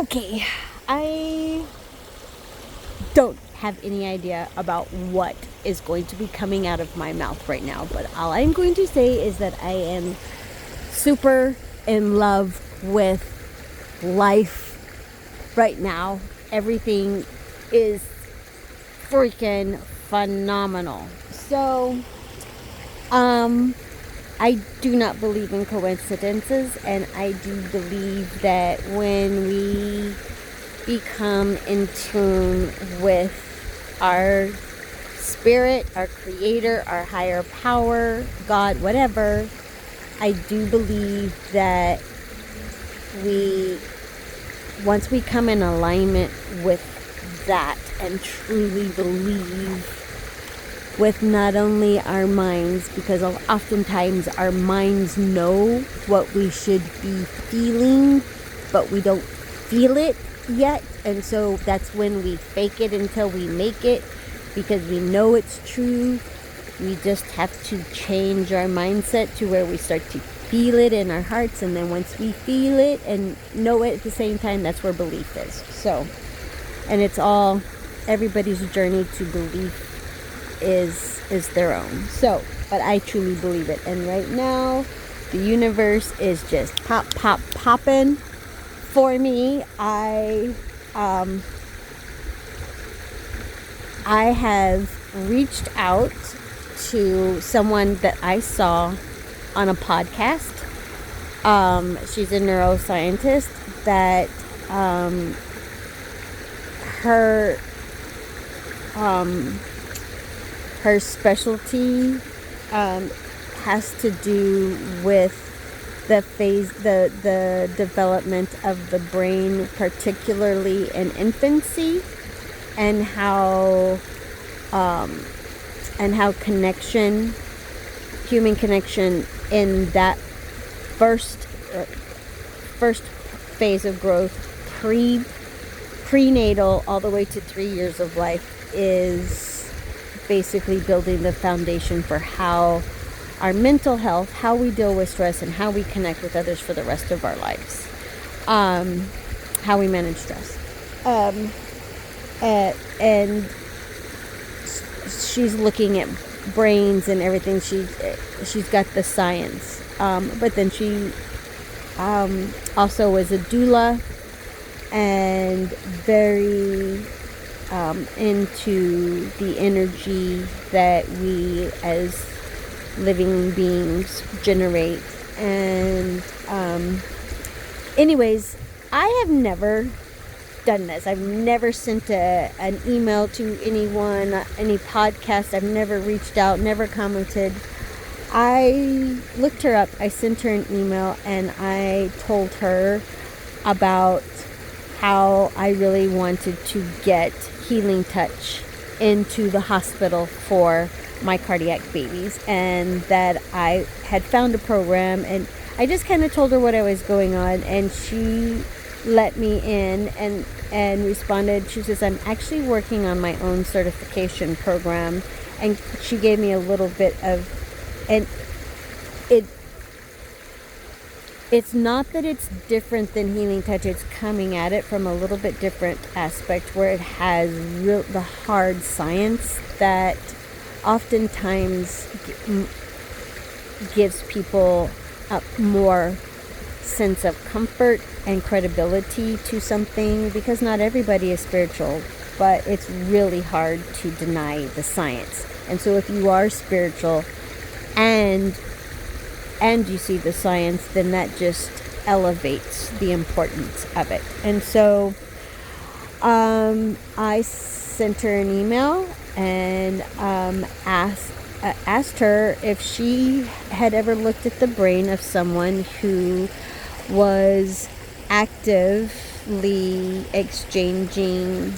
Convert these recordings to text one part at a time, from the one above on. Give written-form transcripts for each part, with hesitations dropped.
Okay, I don't have any idea about what is going to be coming out of my mouth right now, but all I'm going to say is that I am super in love with life right now. Everything is freaking phenomenal. So, I do not believe in coincidences, and I do believe that when we become in tune with our spirit, our creator, our higher power, God, whatever, I do believe that once we come in alignment with that and truly believe with not only our minds, because oftentimes our minds know what we should be feeling, but we don't feel it yet. And so that's when we fake it until we make it, because we know it's true. We just have to change our mindset to where we start to feel it in our hearts. And then once we feel it and know it at the same time, that's where belief is. So, and it's all, everybody's journey to belief is their own. So, but I truly believe it. And right now, the universe is just popping for me. I have reached out to someone that I saw on a podcast. She's a neuroscientist that her specialty has to do with the development of the brain, particularly in infancy, and how human connection in that first phase of growth, prenatal all the way to 3 years of life, is basically building the foundation for how our mental health, how we deal with stress, and how we connect with others for the rest of our lives. How we manage stress. And she's looking at brains and everything. She's got the science. But then she also is a doula and very into the energy that we as living beings generate. And anyways, I have never done this. I've never sent an email to anyone, any podcast. I've never reached out, never commented. I looked her up, I sent her an email, and I told her about how I really wanted to get Healing Touch into the hospital for my cardiac babies, and that I had found a program, and I just kind of told her what I was going on, and she let me in and responded. She says, I'm actually working on my own certification program, and she gave me a little bit of, and it's not that it's different than Healing Touch. It's coming at it from a little bit different aspect, where it has the hard science that oftentimes gives people a more sense of comfort and credibility to something, because not everybody is spiritual, but it's really hard to deny the science. And so if you are spiritual and you see the science, then that just elevates the importance of it. And so I sent her an email and asked her if she had ever looked at the brain of someone who was actively exchanging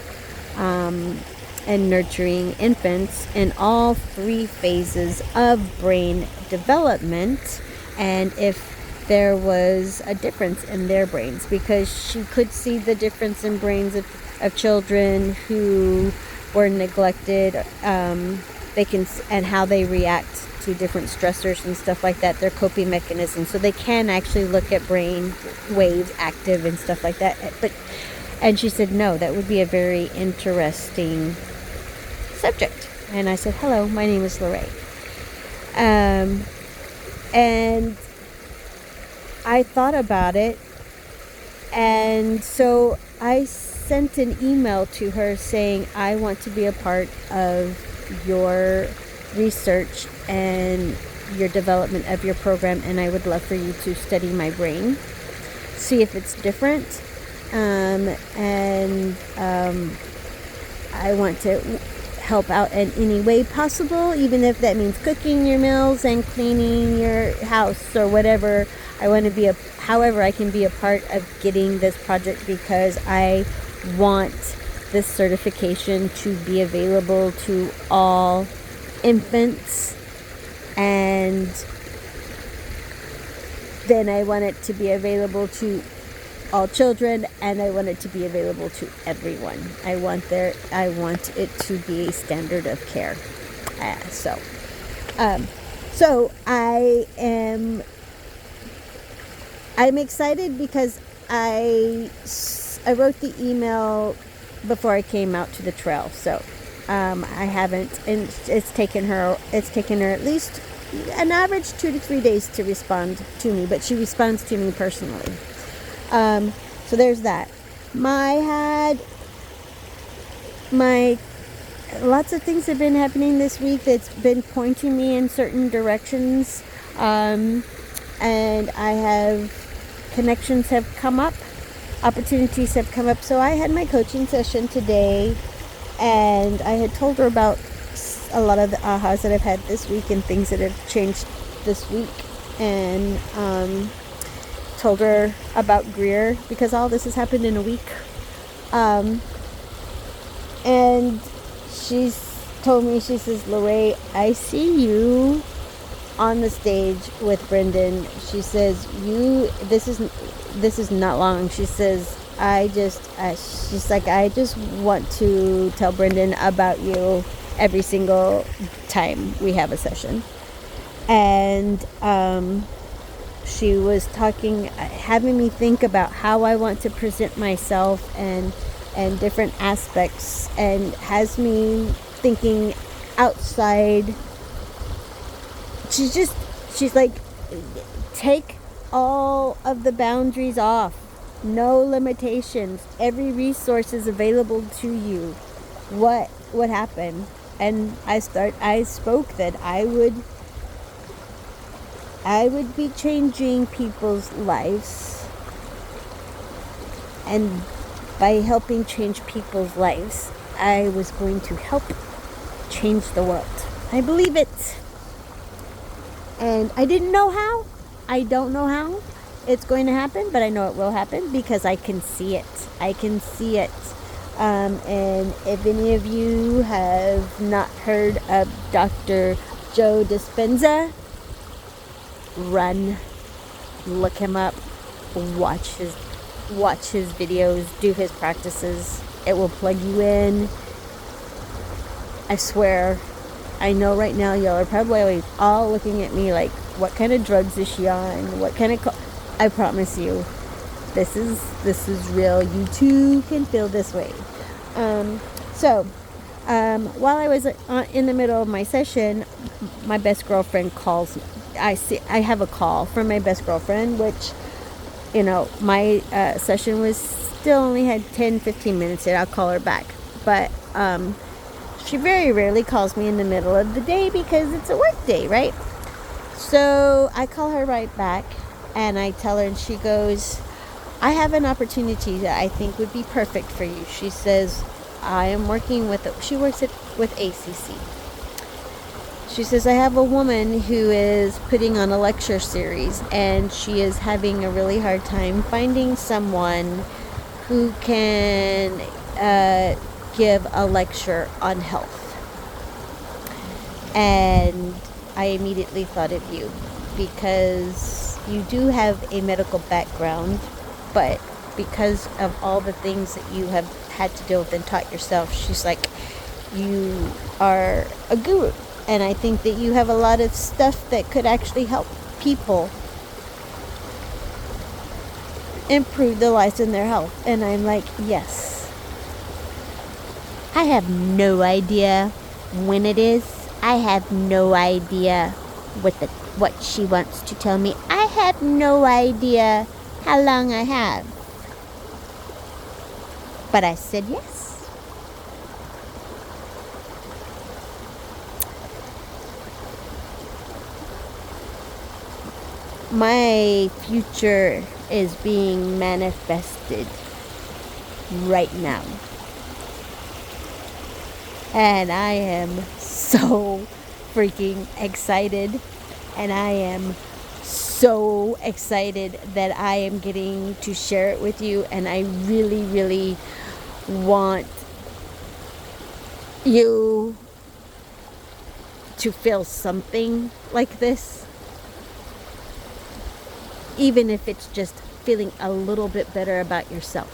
and nurturing infants in all 3 phases of brain development, and if there was a difference in their brains, because she could see the difference in brains of children who were neglected and how they react to different stressors and stuff like that, their coping mechanisms. So they can actually look at brain waves active and stuff like that. And she said, no, that would be a very interesting subject. And I said, hello, my name is Lorraine. And I thought about it. And so I sent an email to her saying, I want to be a part of your research and your development of your program, and I would love for you to study my brain, see if it's different, and I want to help out in any way possible, even if that means cooking your meals and cleaning your house or whatever. I want to be however I can be a part of getting this project, because I want this certification to be available to all infants, and then I want it to be available to all children, and I want it to be available to everyone. I want it to be a standard of care. So I'm excited because I wrote the email before I came out to the trail. So I haven't, and it's taken her at least an average 2 to 3 days to respond to me, but she responds to me personally. So there's that. Lots of things have been happening this week that's been pointing me in certain directions, and connections have come up, opportunities have come up. So I had my coaching session today, and I had told her about a lot of the ahas that I've had this week and things that have changed this week, and told her about Greer, because all this has happened in a week. And she's told me, she says, Lorraine, I see you on the stage with Brendan. She says, this is not long. She says, she's like, I just want to tell Brendan about you every single time we have a session. And she was having me think about how I want to present myself and different aspects, and has me thinking outside. She's like, take all of the boundaries off, no limitations, every resource is available to you. What happened? And I spoke that I would be changing people's lives, and by helping change people's lives, I was going to help change the world. I believe it. And I didn't know how. I don't know how it's going to happen, but I know it will happen because I can see it. And if any of you have not heard of Dr. Joe Dispenza, run, look him up, watch his videos, do his practices. It will plug you in. I swear. I know right now y'all are probably all looking at me like, what kind of drugs is she on? What kind of I promise you, this is real. You too can feel this way. While I was in the middle of my session, my best girlfriend calls me. I have a call from my best girlfriend, which, my session was still only had 10-15 minutes and I'll call her back. But she very rarely calls me in the middle of the day because it's a work day, right? So I call her right back and I tell her, and she goes, I have an opportunity that I think would be perfect for you. She says, I am working she works with ACC. She says, I have a woman who is putting on a lecture series, and she is having a really hard time finding someone who can give a lecture on health. And I immediately thought of you, because you do have a medical background, but because of all the things that you have had to deal with and taught yourself, she's like, you are a guru. And I think that you have a lot of stuff that could actually help people improve their lives and their health. And I'm like, yes. I have no idea when it is. I have no idea what she wants to tell me. I have no idea how long I have. But I said yes. My future is being manifested right now. And I am so freaking excited. And I am so excited that I am getting to share it with you. And I really, really want you to feel something like this. Even if it's just feeling a little bit better about yourself.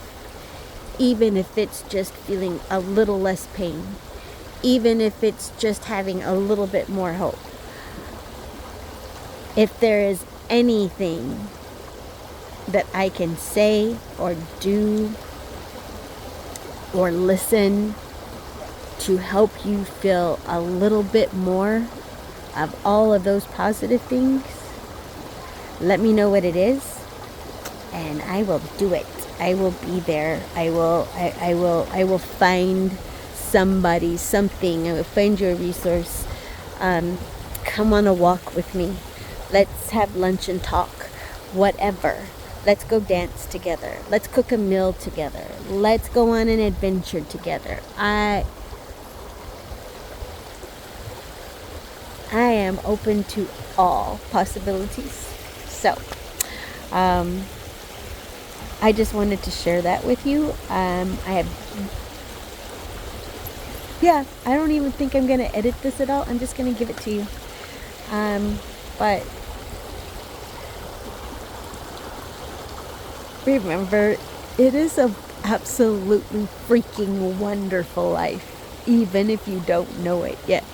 Even if it's just feeling a little less pain. Even if it's just having a little bit more hope. If there is anything that I can say or do or listen to help you feel a little bit more of all of those positive things, let me know what it is, and I will do it. I will be there. I will find somebody, something. I will find you a resource. Come on a walk with me. Let's have lunch and talk. Whatever. Let's go dance together. Let's cook a meal together. Let's go on an adventure together. I am open to all possibilities. So, I just wanted to share that with you. I don't even think I'm going to edit this at all. I'm just going to give it to you. But remember, it is an absolutely freaking wonderful life, even if you don't know it yet.